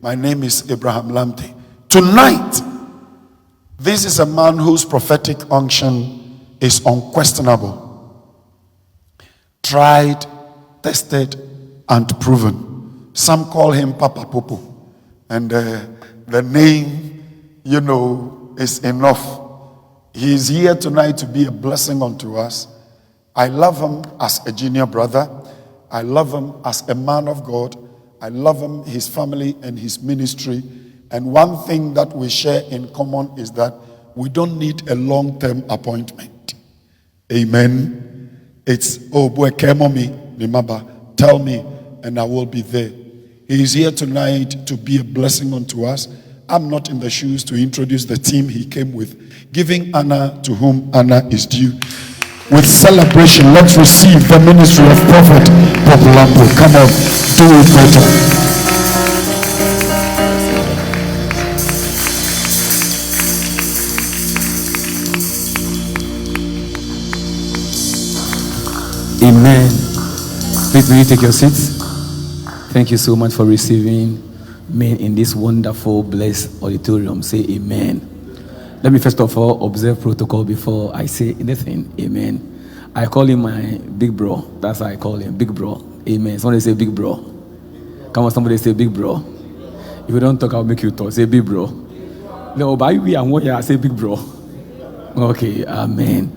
My name is Abraham Lamte. Tonight, this is a man whose prophetic unction is unquestionable. Tried, tested, and proven. Some call him Papa Popo. And the name, is enough. He is here tonight to be a blessing unto us. I love him as a junior brother. I love him as a man of God. I love him, his family, and his ministry. And one thing that we share in common is that we don't need a long-term appointment. Amen. It's, oh boy, come on me, remember, tell me, and I will be there. He is here tonight to be a blessing unto us. I'm not in the shoes to introduce the team he came with, giving honor to whom honor is due. With celebration, let's receive the ministry of Prophet Bob Lamte. Come on, do it better. Amen. Please, will you take your seats? Thank you so much for receiving me in this wonderful, blessed auditorium. Say amen. Let me first of all observe protocol before I say anything. Amen. I call him my big bro. That's how I call him, big bro. Amen. Somebody say big bro. Come on, somebody say big bro. If you don't talk, I'll make you talk. Say big bro. No, but I say big bro. Okay, amen.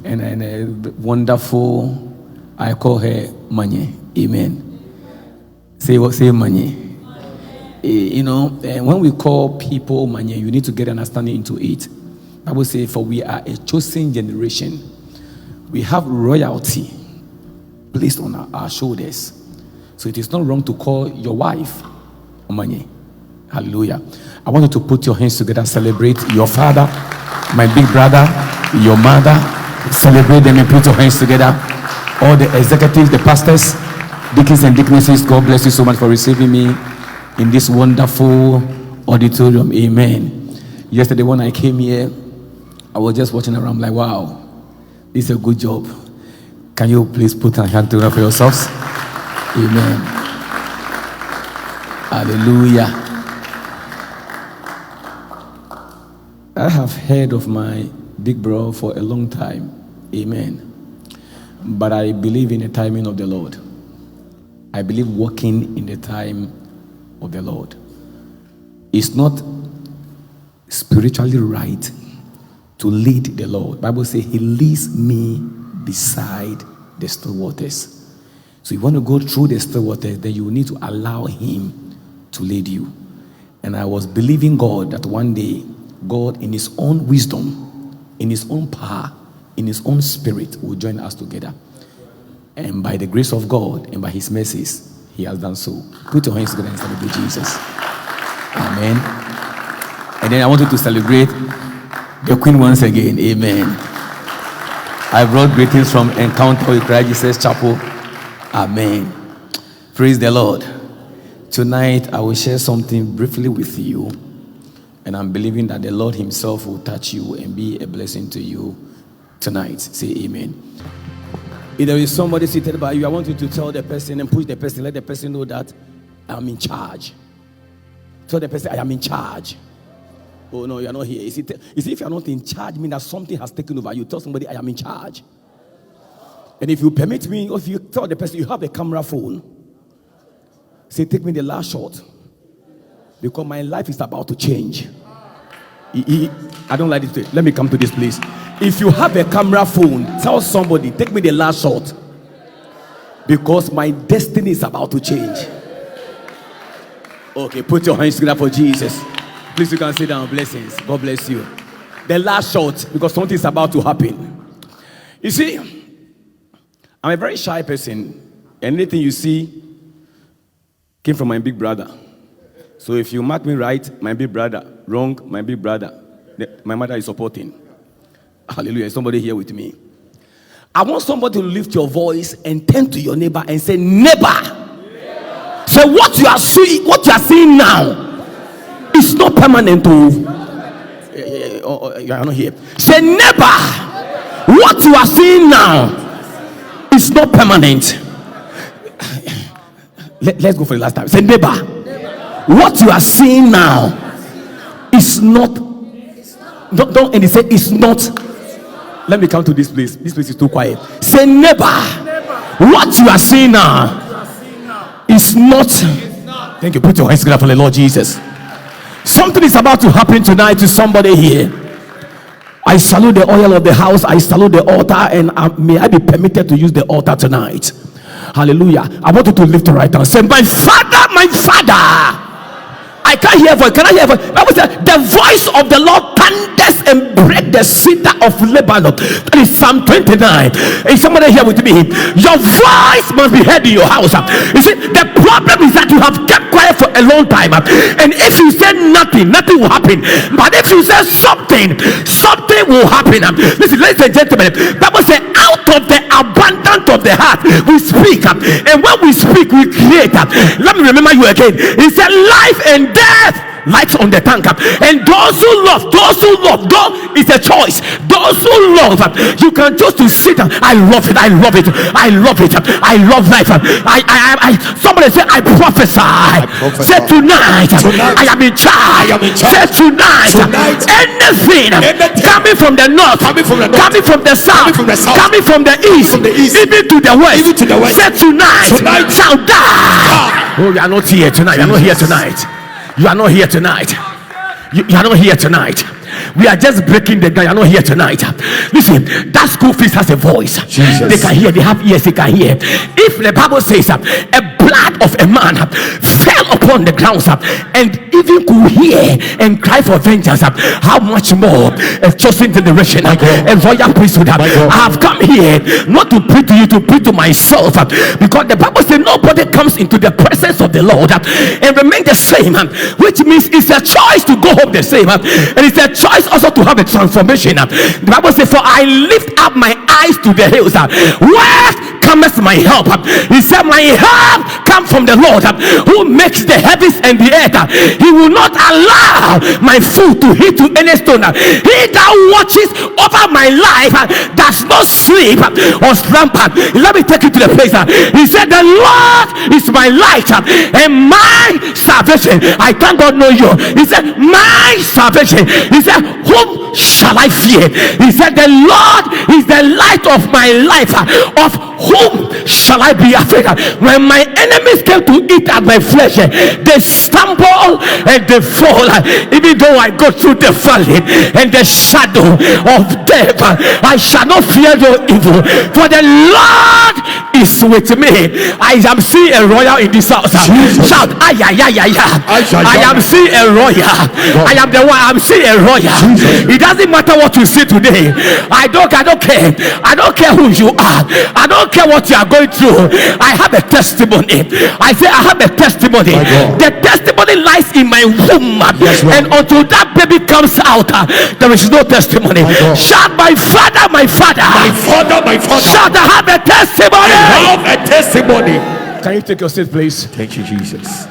And wonderful, I call her Manye. Amen. Say what? Say Manye. When we call people Manye, you need to get understanding into it. I will say, for we are a chosen generation. We have royalty placed on our shoulders. So it is not wrong to call your wife Manye. Hallelujah. I want you to put your hands together, celebrate your father, my big brother, your mother. Celebrate them and put your hands together. All the executives, the pastors, deacons and deaconesses, God bless you so much for receiving me in this wonderful auditorium. Amen. Yesterday when I came here, I was just watching around like, wow, this is a good job. Can you please put a hand together for yourselves? Amen. Hallelujah. I have heard of my big bro for a long time. Amen. But I believe in the timing of the Lord. I believe walking in the time of the Lord. It's not spiritually right to lead the Lord. Bible says he leads me beside the still waters. So you want to go through the still waters, then you need to allow him to lead you. And I was believing God that one day God in his own wisdom, in his own power, in his own spirit will join us together. And by the grace of God and by his mercies, he has done so. Put your hands together and celebrate Jesus. Amen. And then I want you to celebrate the Queen once again. Amen. I brought greetings from Encounter with Christ Jesus Chapel. Amen. Praise the Lord. Tonight I will share something briefly with you. And I'm believing that the Lord himself will touch you and be a blessing to you tonight. Say amen. If there is somebody seated by you, I want you to tell the person and push the person, let the person know that I'm in charge. Tell the person, I am in charge. Oh no, you're not here. You see, if you're not in charge, mean that something has taken over you. Tell somebody, I am in charge. And if you permit me, or if you tell the person you have a camera phone, say, take me the last shot. Because my life is about to change. I don't like this. Let me come to this place. If you have a camera phone, tell somebody, take me the last shot. Because my destiny is about to change. Okay, put your hands together for Jesus. Please, you can sit down. Blessings. God bless you. The last shot, because something is about to happen. You see, I'm a very shy person. Anything you see came from my big brother. So if you mark me right, my big brother. Wrong, my big brother. My mother is supporting. Hallelujah. Somebody here with me. I want somebody to lift your voice and turn to your neighbor and say, neighbor. Say, what you are seeing now is not permanent. You are not here. Say, neighbor, what you are seeing now is not permanent. Let's go for the last time. Say, neighbor, what you are seeing now is not. Don't and he said it's not. Let me come to this place. This place is too quiet. Say neighbor. What you are seeing now is not. Thank you. Put your hands together for the Lord Jesus. Something is about to happen tonight to somebody here. I salute the oil of the house. I salute the altar, and may I be permitted to use the altar tonight. Hallelujah. I want you to lift it right now. Say, my father, my father. I can't hear voice. Can I hear voice? Bible says, the voice of the Lord thunders and break the cedar of Lebanon. That is Psalm 29. Is somebody here with me? Your voice must be heard in your house. You see, the problem is that you have kept quiet for a long time. And if you say nothing, nothing will happen. But if you say something, something will happen. Listen, ladies and gentlemen, Bible says, out of the abundance of the heart, we speak. And when we speak, we create. Let me remember you again. He said, life and death lights on the tongue, and those who love, though it's a choice. Those who love, you can choose to sit down. I love it. I love it. I love it. I love life. Somebody say, I prophesy. Say tonight, I am in charge. Say tonight, anything coming from the north, coming from the south, coming from the east, even to the west, say tonight shall die. Oh, you are not here tonight. You are not here tonight. You are not here tonight. You are not here tonight. We are just breaking the ground. You are not here tonight. Listen, that school fees has a voice. Jesus. They can hear. They have ears. They can hear. If the Bible says a blood of a man fell upon the ground and even could hear and cry for vengeance, how much more a chosen generation, a royal priesthood? I have come here not to preach to you, to preach to myself, because the Bible says nobody comes into the presence of the Lord and remain the same, which means it's a choice to go home the same, and it's a choice also to have a transformation. The Bible says, for I lift up my eyes to the hills, where cometh my help? He said, my help come from the Lord who makes the heavens and the earth. He will not allow my foot to hit to any stone. He that watches over my life does not sleep or slumber. Let me take you to the place. He said, the Lord is my light and my salvation. I thank God know you. He said, my salvation. He said, whom shall I fear? He said, the Lord is the light of my life. Of whom shall I be afraid? When my enemies came to eat at my flesh, they stumble and they fall. Even though I go through the valley and the shadow of death, I shall not fear no evil, for the Lord is with me. I am seeing a royal in this house. Shout, I am seeing a royal. I am the one. I'm seeing a royal. It doesn't matter what you see today. I don't care. I don't care who you are. I don't care what you are going through. I have a testimony. I say I have a testimony. The testimony lies in my womb, and until that baby comes out, there is no testimony. Shout, my father, my father. My father, my father. Shout, I have a testimony. I have a testimony. Can you take your seat, please? Thank you, Jesus.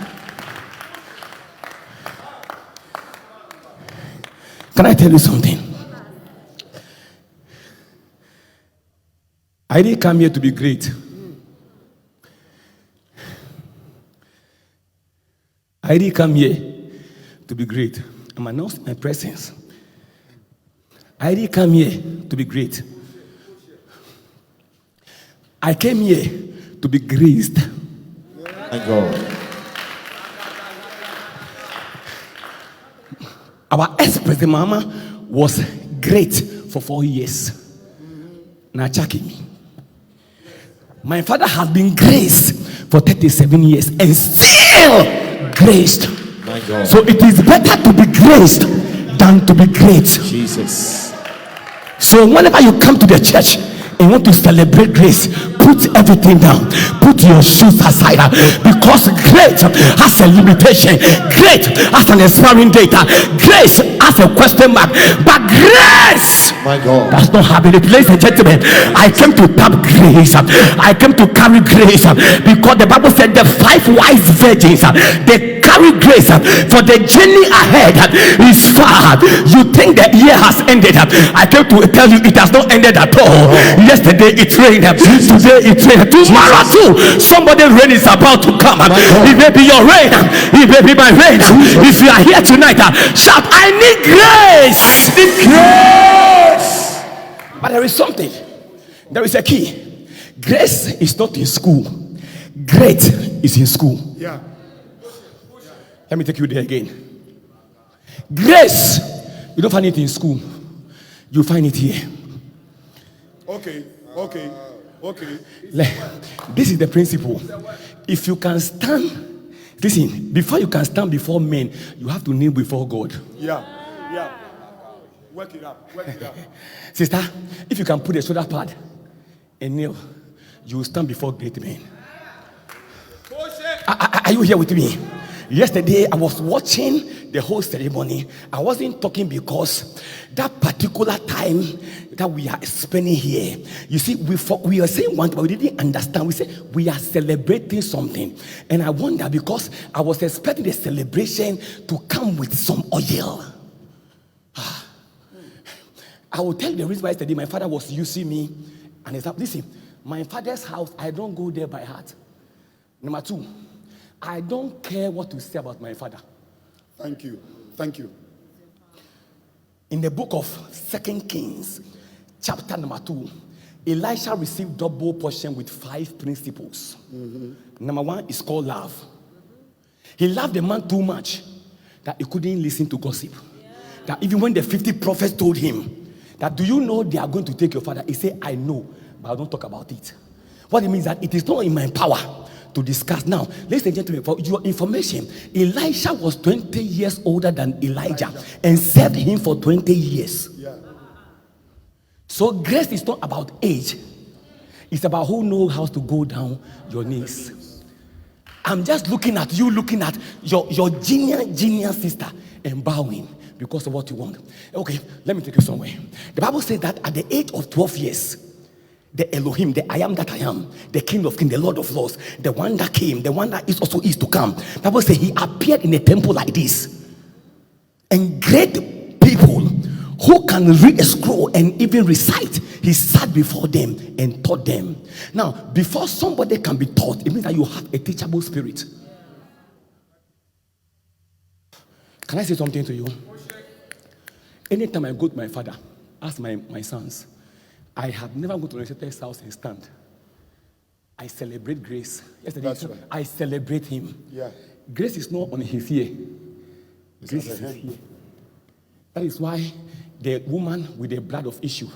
Can I tell you something? I didn't come here to be great. I didn't come here to be great. I'm announcing my presence. I didn't come here to be great. I came here to be graced. My God. Our ex-president Mama was great for 4 years. Now checking me. My father has been graced for 37 years and still graced. My God. So it is better to be graced than to be great. Jesus. So whenever you come to the church and want to celebrate grace, put everything down, put your shoes aside, because great has a limitation, great has an expiring date, grace has a question mark, but grace, my God, does not have it. Ladies and gentlemen, I came to tap grace, I came to carry grace, because the Bible said the 5 wise virgins, they carried carry grace, for the journey ahead is far. You think the year has ended. I came to tell you it has not ended at all. Yesterday it rained, today it rained, tomorrow too somebody's rain is about to come. It may be your rain, it may be my rain. If you are here tonight, shout, I need grace. Need grace. But there is something, there is a key. Grace is not in school, great is in school. Yeah. Let me take you there again. Grace, you don't find it in school, you find it here. Okay. This is the principle. If you can stand, listen, before you can stand before men, you have to kneel before God. Yeah. Work it up. Sister, if you can put a shoulder pad and kneel, you will stand before great men. Are you here with me? Yesterday, I was watching the whole ceremony. I wasn't talking because that particular time that we are spending here, you see, we are saying one, but we didn't understand. We said we are celebrating something. And I wonder because I was expecting the celebration to come with some oil. I will tell you the reason why yesterday my father was using me. And he said, listen, my father's house, I don't go there by heart. Number two, I don't care what to say about my father. Thank you. In the book of 2 Kings, chapter number 2, Elisha received double portion with 5 principles. Number 1 is called love. He loved the man too much that he couldn't listen to gossip. That even when the 50 prophets told him that, do you know they are going to take your father? He said, I know, but I don't talk about it. What it means that it is not in my power to discuss. Now, ladies and gentlemen, for your information, Elisha was 20 years older than Elijah and served him for 20 years. Yeah. So grace is not about age. It's about who knows how to go down your knees. I'm just looking at you, looking at your genius sister and bowing because of what you want. Okay, let me take you somewhere. The Bible says that at the age of 12 years, the Elohim, the I am that I am, the King of Kings, the Lord of Lords, the one that came, the one that is also is to come. The Bible says he appeared in a temple like this. And great people who can read a scroll and even recite, he sat before them and taught them. Now, before somebody can be taught, it means that you have a teachable spirit. Can I say something to you? Anytime I go to my father, ask my sons, I have never gone to the Lord's house and stand. I celebrate grace. Yesterday, That's right. I celebrate him. Yeah. Grace is not on his ear. Grace is his ear. That is why the woman with the blood of issue,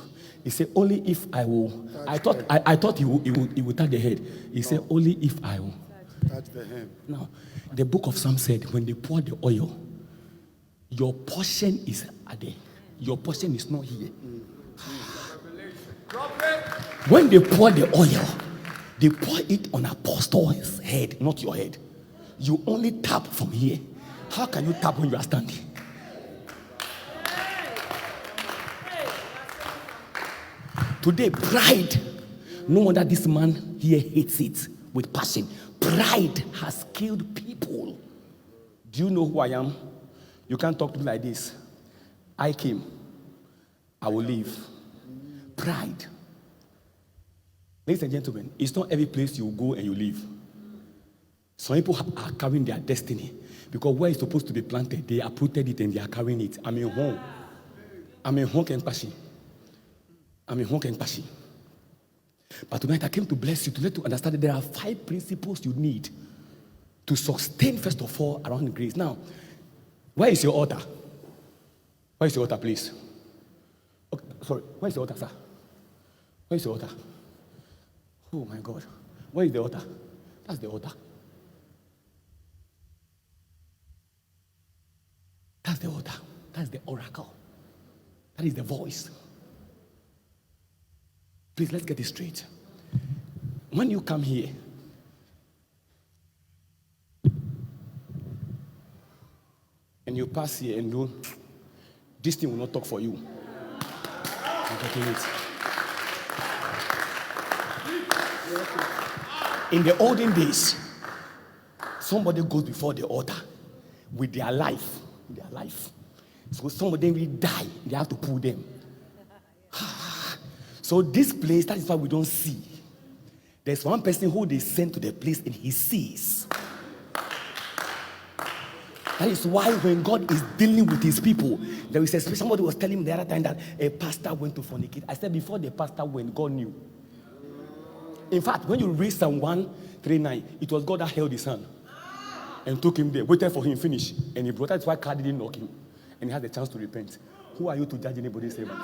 he said, only if I will. I thought he would touch the head. He said, only if I will. Touch the hem. Now, the book of Psalms said, when they pour the oil, your portion is at there. Your portion is not here. When they pour the oil, they pour it on apostle's head, not your head. You only tap from here. How can you tap when you are standing? Today, pride. No wonder this man here hates it with passion. Pride has killed people. Do you know who I am? You can't talk to me like this. I came. I will leave. Pride. Ladies and gentlemen, it's not every place you go and you leave. Some people are carrying their destiny because where it's supposed to be planted, they uprooted it and they are carrying it. I'm in home and passion. But tonight I came to bless you, to let you understand that there are 5 principles you need to sustain, first of all, around grace. Now, where is your altar? Where is your altar, please? Okay, sorry, where is the altar, sir? Where is the altar? Oh my God. Where is the altar? That's the altar. That's the altar. That's the oracle. That is the voice. Please, let's get this straight. When you come here, and you pass here and do, this thing will not talk for you. I'm taking it. In the olden days, somebody goes before the altar with their life. Their life. So some of them will die. They have to pull them. So this place, that is why we don't see. There's one person who they send to the place and he sees. That is why when God is dealing with his people, there is a special. Somebody was telling me the other time that a pastor went to fornicate. I said before the pastor went, God knew. In fact, when you read Psalm 139, it was God that held his hand and took him there, waited for him, finished, and he brought. That's why God didn't knock him, and he had the chance to repent. Who are you to judge anybody's servant?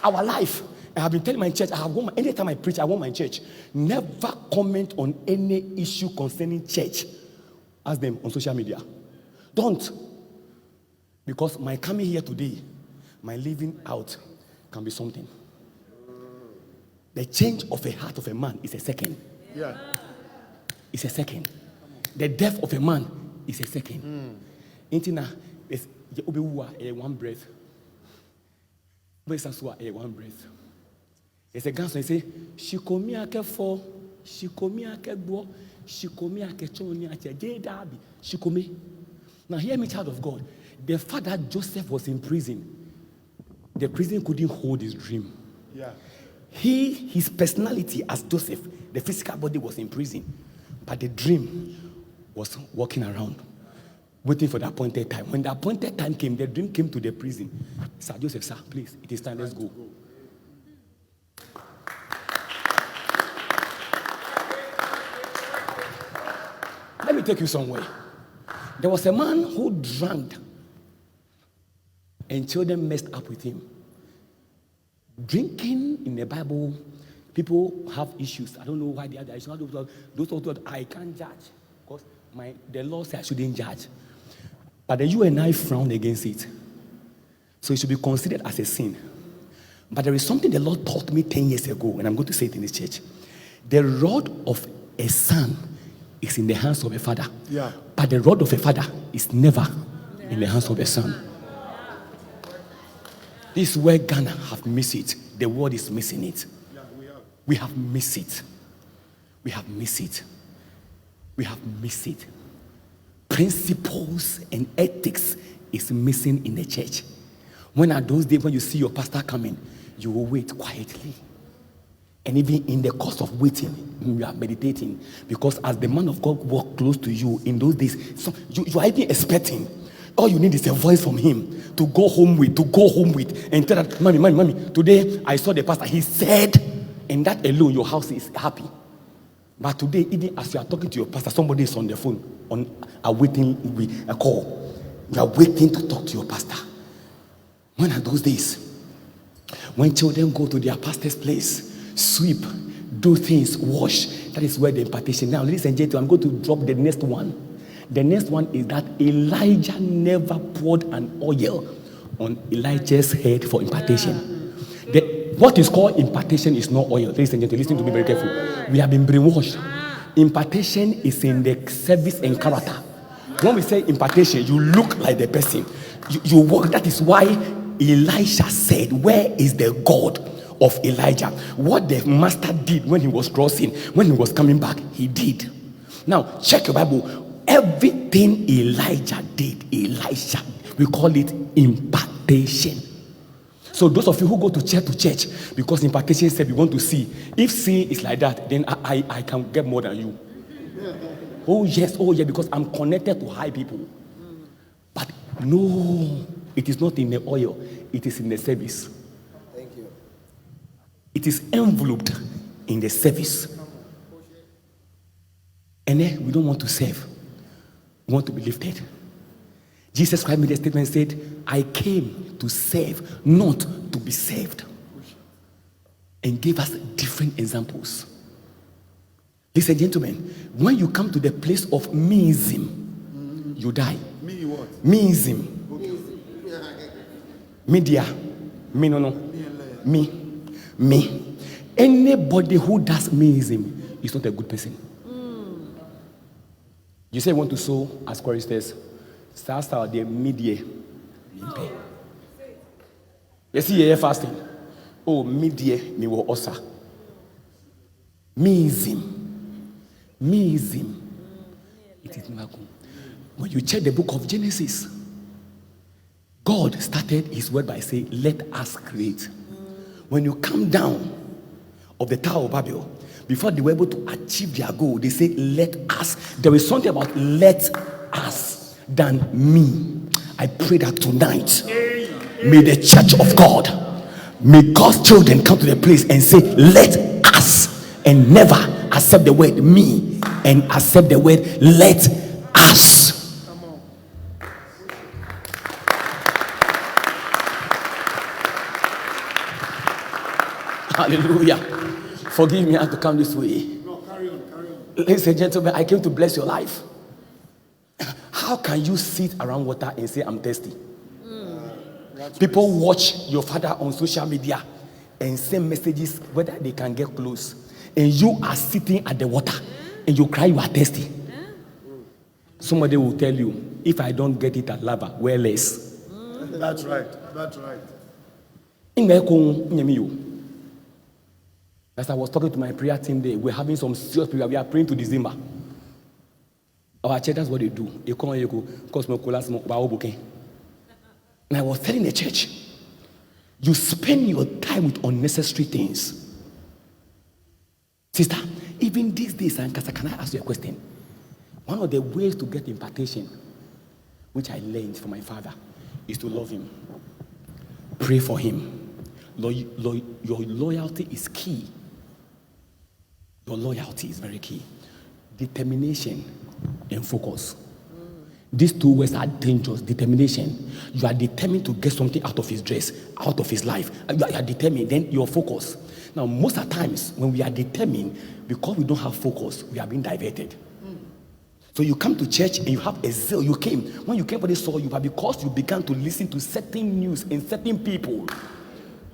Our life. I have been telling my church, anytime I preach, I want my church never comment on any issue concerning church. Ask them on social media. Don't. Because my coming here today, my living out can be something. The change of a heart of a man is a second. Yeah. It's a second. The death of a man is a second. Intina is one breath. One breath. There's a gun, so he say, Shikomi ake fo, Shikomi ake bo, Shikomi ake choni ake jedabi, Shikomi. Now hear me, child of God. The fact that Joseph was in prison, the prison couldn't hold his dream. Yeah. His personality as Joseph, the physical body was in prison, but the dream was walking around, waiting for the appointed time. When the appointed time came, the dream came to the prison. Sir Joseph, sir, please, it is time, let's go. Let me take you somewhere. There was a man who drank and children messed up with him. Drinking in the Bible, people have issues. I don't know why they have issues. Those who thought I can't judge because the law says I shouldn't judge. But then you and I frown against it. So it should be considered as a sin. But there is something the Lord taught me 10 years ago, and I'm going to say it in this church. The rod of a son is in the hands of a father. Yeah. But the rod of a father is never in the hands of a son. This is where Ghana have missed it. The world is missing it. Yeah, we have missed it. We have missed it. We have missed it. Principles and ethics is missing in the church. When are those days when you see your pastor coming, you will wait quietly. And even in the course of waiting, you are meditating. Because as the man of God walked close to you in those days, you are even expecting. All you need is a voice from him to go home with, and tell that, mommy, today I saw the pastor. He said, and that alone, your house is happy. But today, even as you are talking to your pastor, somebody is on the phone, waiting with a call. You are waiting to talk to your pastor. When are those days? When children go to their pastor's place, sweep, do things, wash. That is where the impartation. Now, ladies and gentlemen, I'm going to drop the next one. The next one is that Elijah never poured an oil on Elijah's head for impartation. What is called impartation is not oil. Ladies and gentlemen, listen to me very carefully. We have been brainwashed. Impartation is in the service and character. When we say impartation, you look like the person. You walk. That is why Elisha said, where is the God of Elijah? What the master did when he was crossing, when he was coming back, he did. Now, check your Bible. Everything Elijah did, Elisha, we call it impartation. So those of you who go to church, because impartation said we want to see. If seeing is like that, then I can get more than you. Oh yes, because I'm connected to high people. But no, it is not in the oil, it is in the service. Thank you. It is enveloped in the service. And then we don't want to serve. We want to be lifted. Jesus Christ made a statement and said, I came to serve, not to be served. And gave us different examples. Ladies and gentlemen, when you come to the place of meism, you die. Me what? Meism. Media. Me no. Me. Anybody who does meism is not a good person. You say you want to sow as choristers. Start the media. You see here fasting. Oh, media me wo osa. Meism. Meism. It is never good. When you check the book of Genesis, God started his word by saying, let us create. When you come down of the Tower of Babel, before they were able to achieve their goal, they say, let us. There is something about let us than me. I pray that tonight, may the church of God, may God's children come to the place and say, let us, and never accept the word me and accept the word let us. Hallelujah. Forgive me, I have to come this way. No, carry on. Ladies and gentlemen, I came to bless your life. How can you sit around water and say, I'm thirsty? People watch your father on social media and send messages whether they can get close. And you are sitting at the water and you cry, you are thirsty. Somebody will tell you, if I don't get it at lava, where less? That's right. As I was talking to my prayer team there, we're having some serious prayer. We are praying to December. Our church, that's what they do. And I was telling the church, you spend your time with unnecessary things. Sister, even these days, can I ask you a question? One of the ways to get impartation, which I learned from my father, is to love him. Pray for him. Your loyalty is key. Your loyalty is very key. Determination and focus. These two words are dangerous. Determination. You are determined to get something out of his dress, out of his life. You are determined, then your focus. Now, most of the times when we are determined, because we don't have focus, we are being diverted. So you come to church and you have a zeal. You came. When you came, when they saw you, but because you began to listen to certain news and certain people,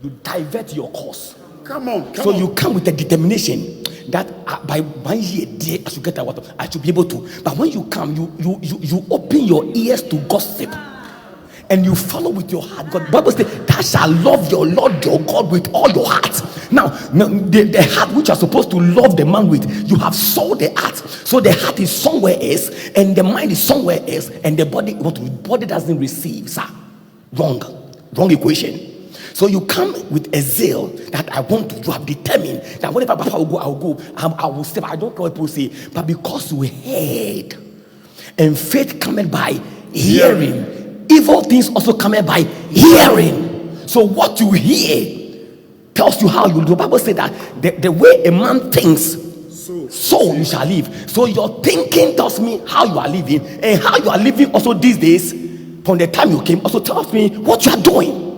you divert your course. Come on. So you come with a determination that by 1 year, dear, I should get that water. I should be able to. But when you come, you open your ears to gossip, and you follow with your heart. God, the Bible says, "Thou shalt love your Lord your God with all your heart." Now the heart which you are supposed to love the man with, you have sold the heart. So the heart is somewhere else, and the mind is somewhere else, and the body, what the body doesn't receive, sir. Wrong equation. So you come with a zeal that I want to. You have determined that whenever Papa will go, I will go. I will step. I don't care what people say, but because you heard, and faith cometh by hearing, evil things also cometh by hearing. So what you hear tells you how you do. The Bible says that the way a man thinks, so you shall live. So your thinking tells me how you are living, and how you are living also these days, from the time you came, also tells me what you are doing.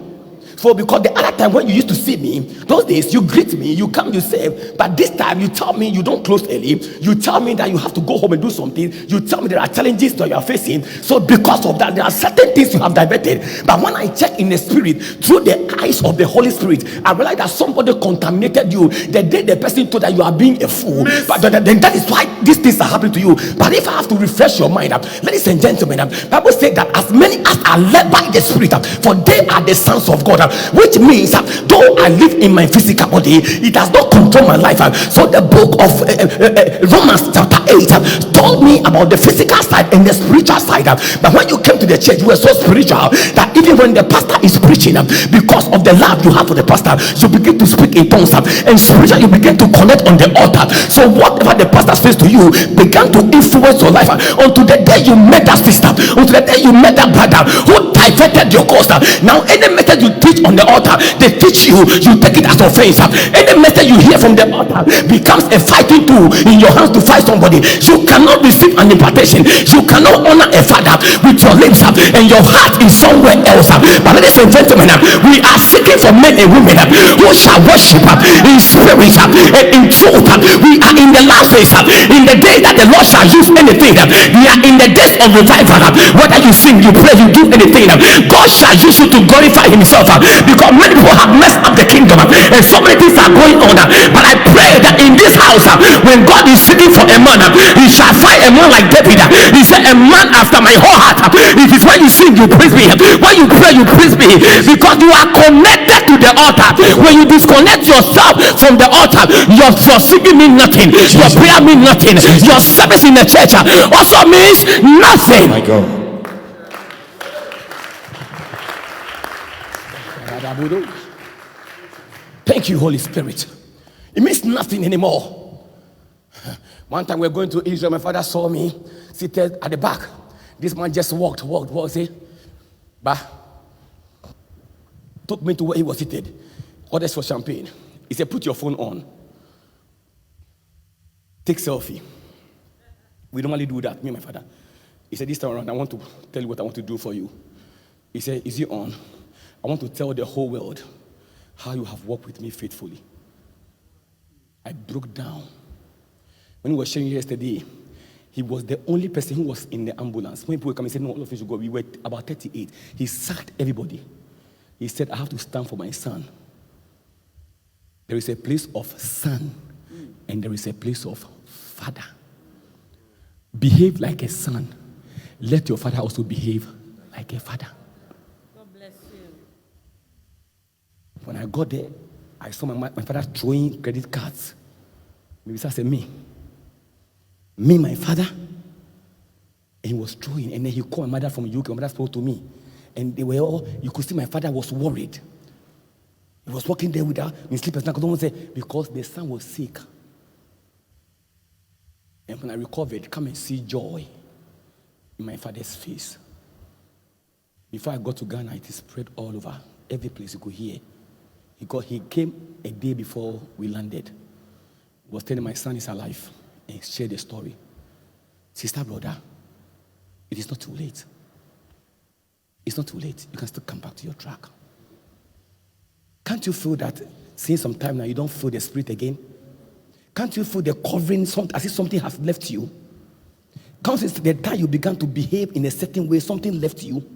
So because the other time when you used to see me, those days you greet me, you come, you serve, but this time you tell me you don't close early, you tell me that you have to go home and do something, you tell me there are challenges that you are facing. So because of that, there are certain things you have diverted. But when I check in the spirit, through the eyes of the Holy Spirit, I realize that somebody contaminated you the day the person told that you are being a fool. But then that is why these things are happening to you. But if I have to refresh your mind, ladies and gentlemen, the Bible says that as many as are led by the Spirit, for they are the sons of God. Which means though I live in my physical body, it does not control my life. So the book of Romans chapter 8 told me about the physical side and the spiritual side. But when you came to the church, you were so spiritual that even when the pastor is preaching, because of the love you have for the pastor, you begin to speak in tongues, and spiritually you begin to connect on the altar. So whatever the pastor says to you began to influence your life until the day you met that sister, until the day you met that brother who diverted your course. Now any method you teach on the altar, they teach you, you take it as offense. Any message you hear from the altar becomes a fighting tool in your hands to fight somebody. You cannot receive an impartation. You cannot honor a father with your lips, and your heart is somewhere else. But ladies and gentlemen, we are seeking for men and women who shall worship in spirit and in truth. We are in the last days, in the day that the Lord shall use anything. We are in the days of revival. Whether you sing, you pray, you do anything, God shall use you to glorify himself. Because many people have messed up the kingdom, and so many things are going on. But I pray that in this house, when God is seeking for a man, he shall find a man like David. He said, a man after my whole heart, It is when you sing, you praise me. When you pray, you praise me. Because you are connected to the altar. When you disconnect yourself from the altar, your singing means nothing. Your prayer means nothing. Your service in the church also means nothing. My God. Thank you, Holy Spirit. It means nothing anymore. One time we were going to Israel, my father saw me seated at the back. This man just walked, see, but took me to where he was seated. Orders for champagne. He said, put your phone on. Take selfie. We normally do that, me and my father. He said, this time around, I want to tell you what I want to do for you. He said, is it on? I want to tell the whole world how you have walked with me faithfully. I broke down. When he was sharing yesterday, he was the only person who was in the ambulance. When people come and said, no, all of you should go, we were about 38. He sacked everybody. He said, I have to stand for my son. There is a place of son, and there is a place of father. Behave like a son. Let your father also behave like a father. God bless you. When I got there, I saw my father throwing credit cards. Maybe I said, me, my father. And he was throwing, and then he called my mother from UK. My mother spoke to me, and they were all, you could see my father was worried. He was walking there without his slippers. I couldn't say, because the son was sick. And when I recovered, come and see joy in my father's face. Before I got to Ghana, it spread all over. Every place you could hear. He came a day before we landed. He was telling my son is alive and shared the story. Sister, brother, it is not too late. It's not too late. You can still come back to your track. Can't you feel that since some time now you don't feel the spirit again? Can't you feel the covering as if something has left you? Can't you see the time you began to behave in a certain way, something left you?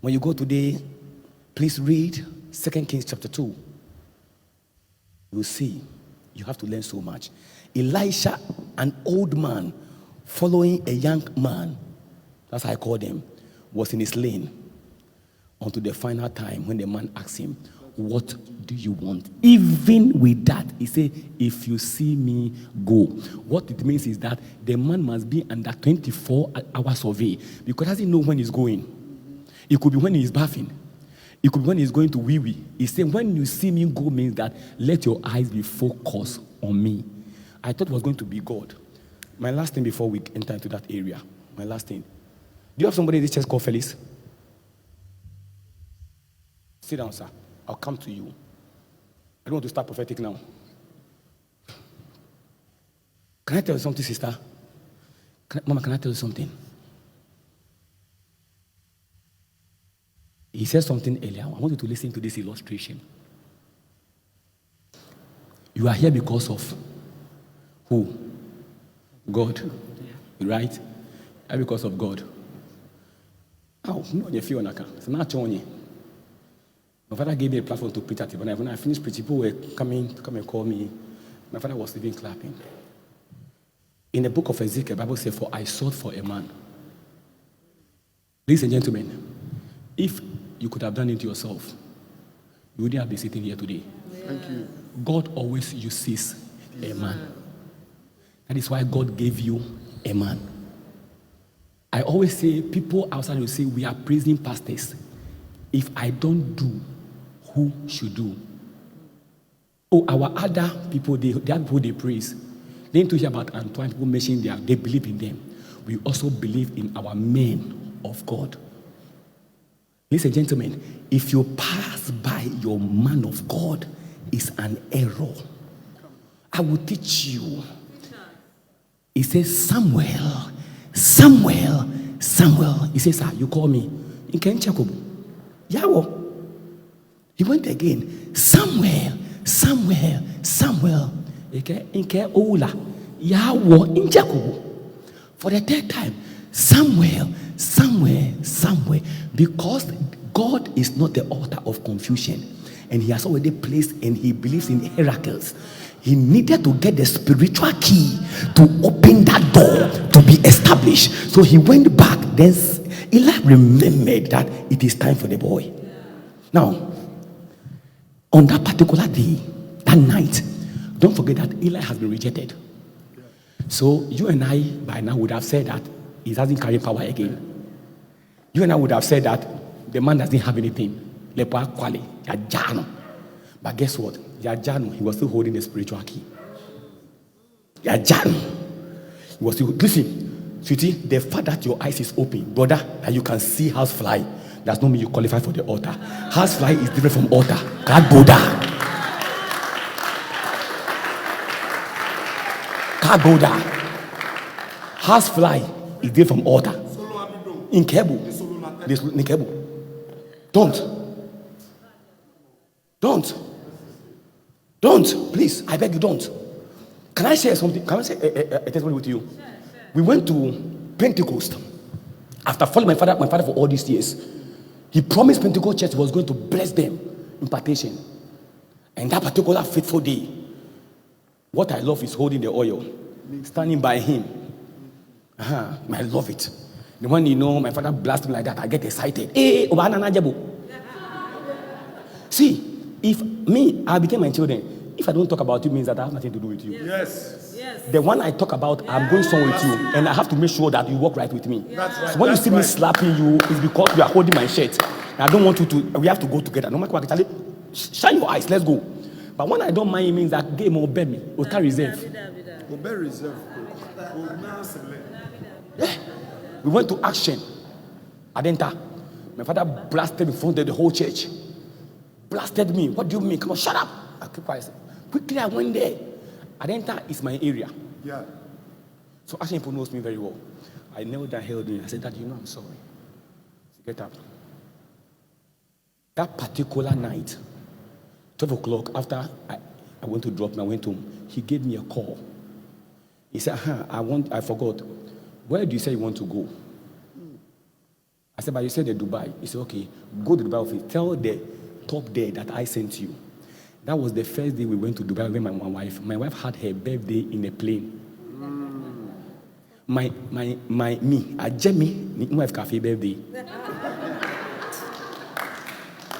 When you go today, please read 2 Kings chapter 2. You will see you have to learn so much. Elisha, an old man, following a young man, that's how I call them, was in his lane until the final time when the man asked him, what do you want? Even with that, he said, if you see me, go. What it means is that the man must be under 24-hour survey because he doesn't know when he's going. It could be when he's bathing. It could be when he's going to wee-wee. He said, when you see me go means that let your eyes be focused on me. I thought it was going to be God. My last thing before we enter into that area, my last thing. Do you have somebody in this church called Felix? Sit down, sir. I'll come to you. I don't want to start prophetic now. Can I tell you something, sister? Mama, can I tell you something? He said something earlier. I want you to listen to this illustration. You are here because of who? God. Right? Because of God. Oh, no, you feel like it's not only. My father gave me a platform to preach at it. When I finished preaching, people were coming to come and call me. My father was even clapping. In the book of Ezekiel, the Bible says, for I sought for a man. Ladies and gentlemen, if you could have done it yourself, you wouldn't have been sitting here today. Thank you. God always uses a man. That is why God gave you a man. I always say, people outside will say, we are praising pastors. If I don't do, who should do? Oh, our other people, they are people they praise. They need to hear about Antoine, people mentioning they believe in them. We also believe in our men of God. Ladies and gentlemen, if you pass by your man of God, it's an error. I will teach you. He says, Samuel. He says, sir, you call me. In Kenchakobu. Yahweh. He went again. Samuel. Inke Ola. Yahweh in Jacob. For the third time. Samuel. Because God is not the author of confusion. And he has already placed and he believes in miracles. He needed to get the spiritual key to open that door to be established. So he went back. Then Eli remembered that it is time for the boy. Now, on that particular day, that night, don't forget that Eli has been rejected. So you and I by now would have said that he doesn't carry power again. You and I would have said that the man doesn't have anything. But guess what? Yajano, he was still holding the spiritual key. Yajano. He was still, listen, sweetie, the fact that your eyes is open, brother, that you can see housefly, does not mean you qualify for the altar. Housefly is different from altar. God Buddha. God Buddha. Housefly is different from altar. In Kebu. In Kebu. Don't, please, I beg you, don't. Can I share something? Can I say a testimony with you? Sure. We went to Pentecost after following my father for all these years. He promised Pentecost Church was going to bless them, impartation. And that particular faithful day, what I love is holding the oil, standing by him. I love it. The one my father blasted me like that, I get excited. See, if me, I became my children. If I don't talk about you, means that I have nothing to do with you. Yes. The one I talk about, I'm going somewhere with you, and I have to make sure that you walk right with me. That's right. So when you see me slapping you, it's because you are holding my shirt. And I don't want you to. We have to go together. No matter what, shine your eyes. Let's go. But when I don't mind, it means that game will bear me. Will carry reserve. We went to action. Adenta. My father blasted me in front of the whole church. Blasted me. What do you mean? Come on, shut up. I keep quiet. Quickly, I went there. Adenta is my area. Yeah. So Action people knows me very well. I knelt down, held him. I said, Dad, I'm sorry. Get up. That particular night, 12 o'clock, after I went to drop him, I went home. He gave me a call. He said, I forgot. Where do you say you want to go? I said, but you said Dubai. He said, okay, go to the Dubai office. Tell the top there that I sent you. That was the first day we went to Dubai with my wife. My wife had her birthday in a plane. My wife cafe birthday.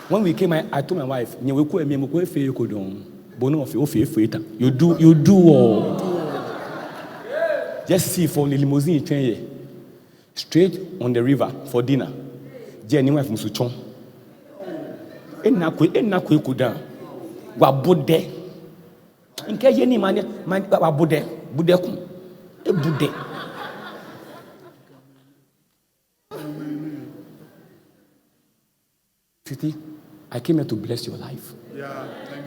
When we came, I told my wife, you do all. Just see from the limousine train straight on the river for dinner. Jenny wife musuchon. Enakwe kuda. Wabude. Inke yeni man wabude. Budekum. Bude. I came here to bless your life.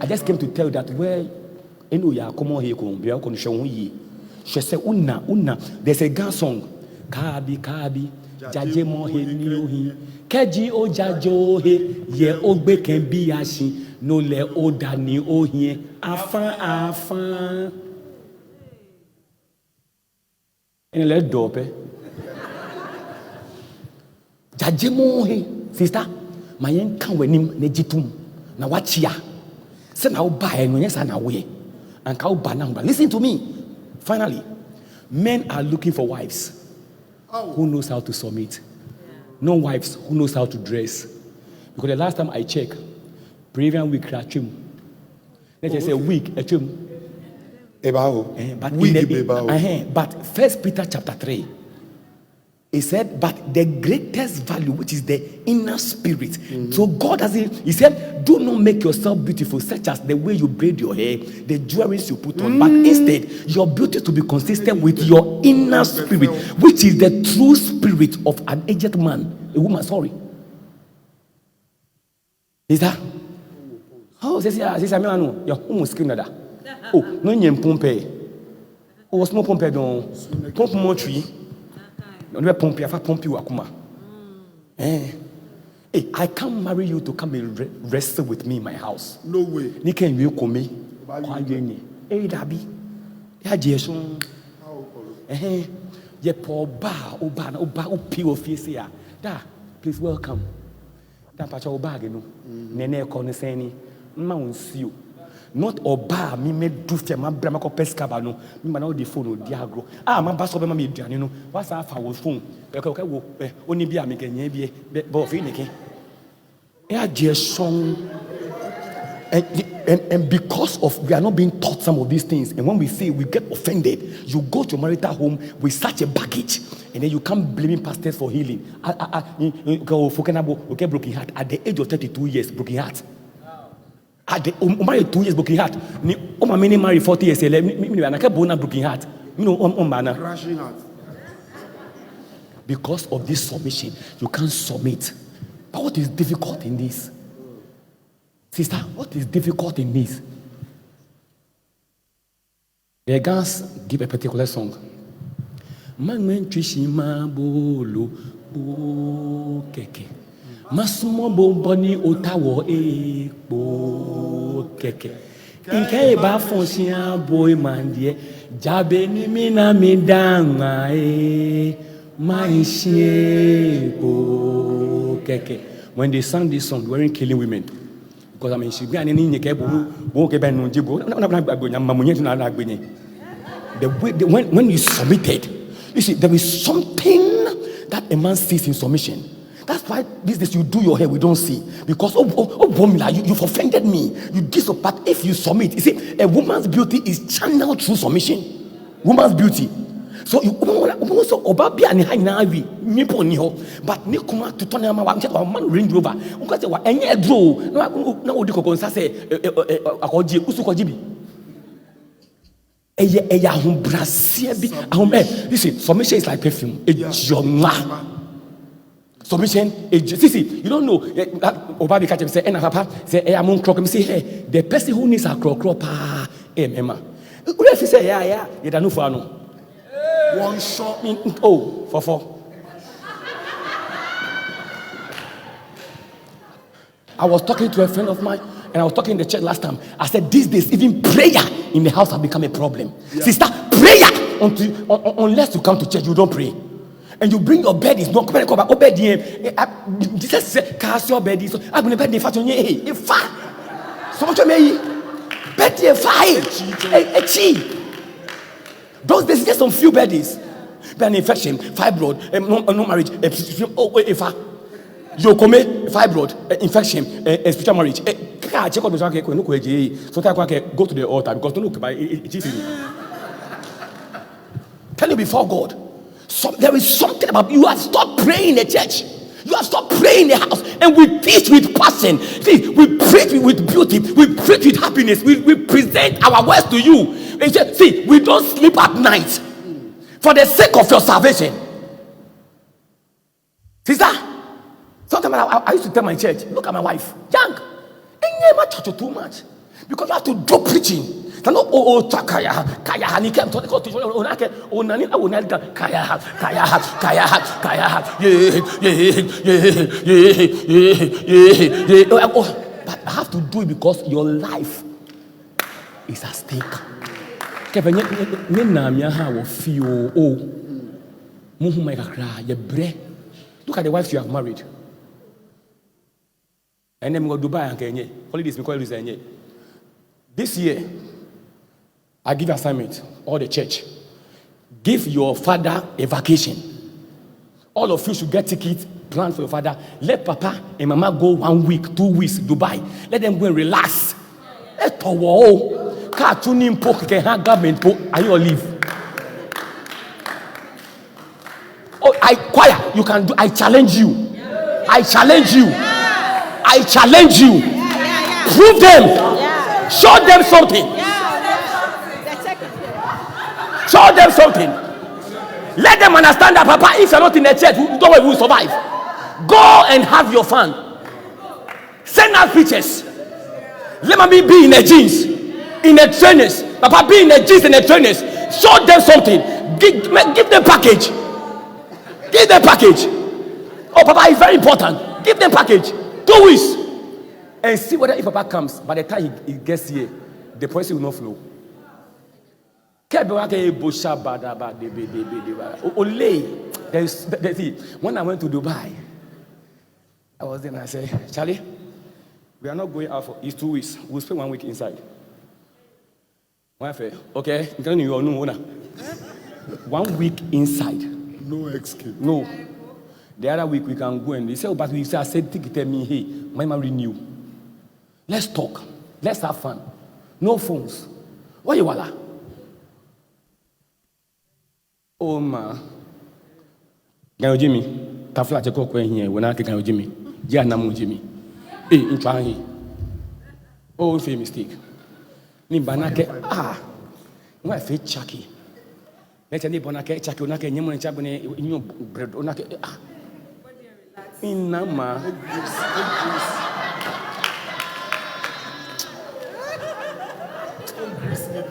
I just came to tell you that where ya come on here come show ye. She said una. There's a Ghana song. Kabi jaje mo he ni ohi. Keji o jajo he ye ogbe ken bi asin no le oda ni ohi afan. En le dope. Jaje mo he sister. Mayen kan wanim na jitum na wachia. Se na wo ba eno nyesa na we. Anka wo ba na ho ba. Listen to me. Finally, men are looking for wives who knows how to submit. No wives who knows how to dress. Because the last time I checked, previous week, let's just say week, but First Peter chapter 3, he said, but the greatest value, which is the inner spirit. Mm-hmm. So God he said, do not make yourself beautiful, such as the way you braid your hair, the jewelry you put on, but instead, your beauty to be consistent with your inner spirit, which is the true spirit of an aged man, a woman, sorry. Is that? Oh, this is a man, you're almost skin that. Oh, no, you're pompe. Oh, small pompe, don't pomp more tree. I can't marry you to come and wrestle with me in my house. No way. You can welcome me. Hey, Dabi. Yeah, Jason. Yeah, poor bar, Pio Fisia. Da, please welcome. That patch of bag, Nene Conisani, Mount Seal. Not Oba, me made Dufia, my Bramako Pescabano, me man, the phone, Diagro. My bass over my median, what's our phone? Okay, only be a make a but Finnicky. Yeah, dear song. And because of we are not being taught some of these things, and when we say we get offended, you go to a marital home with such a baggage, and then you come blaming pastors for healing. Okay, broken heart at the age of 32 years, broken heart. At the married 2 years, broken heart. My many married 40 years, and I can't broken heart. Crashing heart. Because of this submission, you can't submit. But what is difficult in this? Sister, what is difficult in this? The guys give a particular song. Man trishima bolo bo keke. Masumo bomboni otawo e bo keke. Inke ba fonsia boy mandie. Jabe ni mina midanga e maishie bo keke. When they sang this song, they weren't killing women. Because I mean, she be an any when you submitted, you see, there is something that a man sees in submission. That's why these days you do your hair, we don't see. Because you've offended me. You disobey. But if you submit, you see, a woman's beauty is channeled through submission. Woman's beauty. So you also obabia and hinawi nipo niho, but nikuma to turn man Range Rover. Because what any draw no odiko say akoji usukojibi. Eya hum brasia bi ahom listen, submission is like perfume. Ejoma. Submission, see, you don't know Obabi catch him say and papa say amon clock me say hey, the person who needs a clock pa mema. If you say yeah, you don't know for no. One shot. For. I was talking to a friend of mine, and I was talking in the church last time. I said, these days, even prayer in the house has become a problem. Yeah. Sister, prayer unless you come to church, you don't pray. And you bring your bed, it's not coming over. Jesus said, cast your bed. I'm going to bed the fashion. So much of me. Bed the fire. Those days, just some few bedies. An infection, fibroid, no marriage, you come fibroid, infection, spiritual marriage. So go to the altar because don't look by Jesus. Tell you before God. There is something about you have stopped praying in the church. You have stopped praying in the house, and we teach with passion. See, we preach with beauty, we preach with happiness, we present our words to you. See, we don't sleep at night for the sake of your salvation. Sister, sometimes I used to tell my church, look at my wife, young, and never touch too much because you have to drop preaching. Kaya but I have to do it because your life is at stake. Look at the wives you have married. And then we go to Dubai and Kenya. Holidays we call it. This year, I give assignment, all the church. Give your father a vacation. All of you should get tickets, plan for your father. Let Papa and Mama go 1 week, 2 weeks, Dubai. Let them go and relax. Let cartooning poke can have government poke. Are you on leave? Oh, choir, you can do. I challenge you. I challenge you. I challenge you. Prove them. Show them something. Show them something. Let them understand that, Papa, if you're not in the church, don't worry, we'll survive. Go and have your fun. Send out pictures. Let me be in the jeans, in the trainers. Papa, be in the jeans and the trainers. Show them something. Give them package. Give them package. Oh, Papa, it's very important. Give them package. 2 weeks. And see whether if Papa comes, by the time he gets here, the policy will not flow. When I went to Dubai, I was there and I said, Charlie, we are not going out for it's 2 weeks. We'll spend 1 week inside. Okay, 1 week inside. No excuse. No. The other week we can go and they say, oh, but we say, I said, tell me, hey, my man renew. Let's talk. Let's have fun. No phones. What you wala? Oh, ma. Can you Jimmy? Tafla cheko kwen here. When I can you Jimmy? Yeah, namu Jimmy. Hey, in trying. Oh, if a mistake. Ni banake my face chucky. Let any bonake chucky onake nyemo chabune in your bread onake in nama.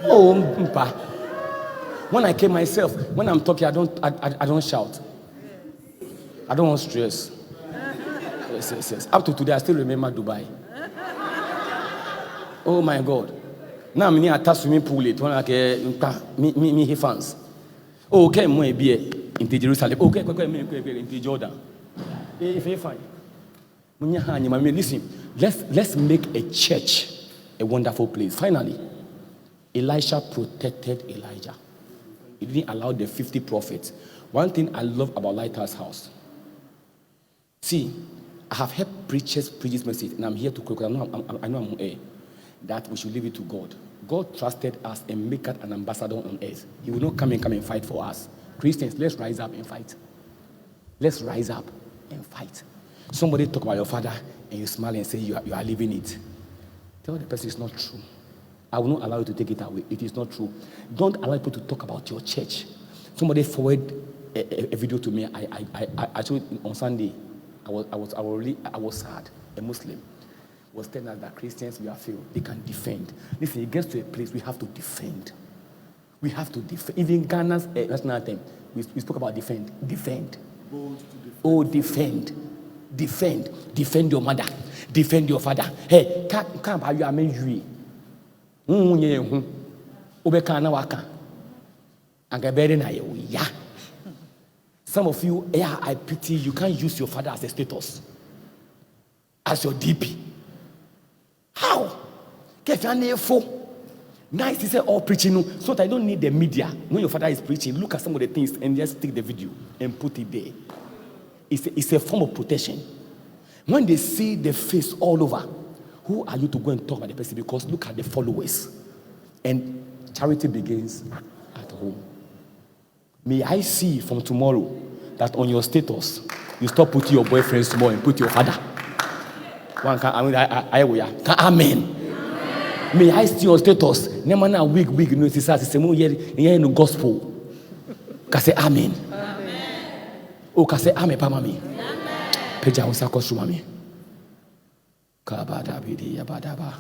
Oh, mpa. When I came myself, when I'm talking, I don't shout. I don't want stress. Yes. Up to today, I still remember Dubai. Oh my God. Now I'm near a swimming pool. It one like me fans. Oh, okay, more be in Jerusalem. Okay, in Jordan. If you fine. Listen, let's make a church a wonderful place. Finally, Elisha protected Elijah. He didn't allow the 50 prophets. One thing I love about Lighthouse House. See, I have heard preachers preach this message, and I'm here to cook. I know I'm on air. That we should leave it to God. God trusted us and make us an ambassador on earth. He will not come and fight for us. Christians, let's rise up and fight. Let's rise up and fight. Somebody talk about your father and you smile and say you are living it. Tell the person it's not true. I will not allow you to take it away. It is not true. Don't allow people to talk about your church. Somebody forwarded a video to me. I showed it on Sunday. I was sad. A Muslim was telling us that Christians, we are failed. They can defend. Listen, it gets to a place we have to defend. We have to defend. Even Ghana's national thing, we spoke about defend. Defend. Oh, defend. Defend. Defend your mother. Defend your father. Hey, can't buy you a man. Some of you, I pity you can't use your father as a status, as your DP. How? Get your name for nice to say all preaching, so that I don't need the media. When your father is preaching, look at some of the things and just take the video and put it there. It's a form of protection. When they see the face all over, who are you to go and talk about the person? Because look at the followers. And charity begins at home. May I see from tomorrow that on your status, you stop putting your boyfriends more and put your father. Amen. May I see your status. Nemana week, no, it's a gospel. Can say amen. Oh, can say amen, Pamami. Peja Osako Sumami. Kabada Bidi Yabadaba.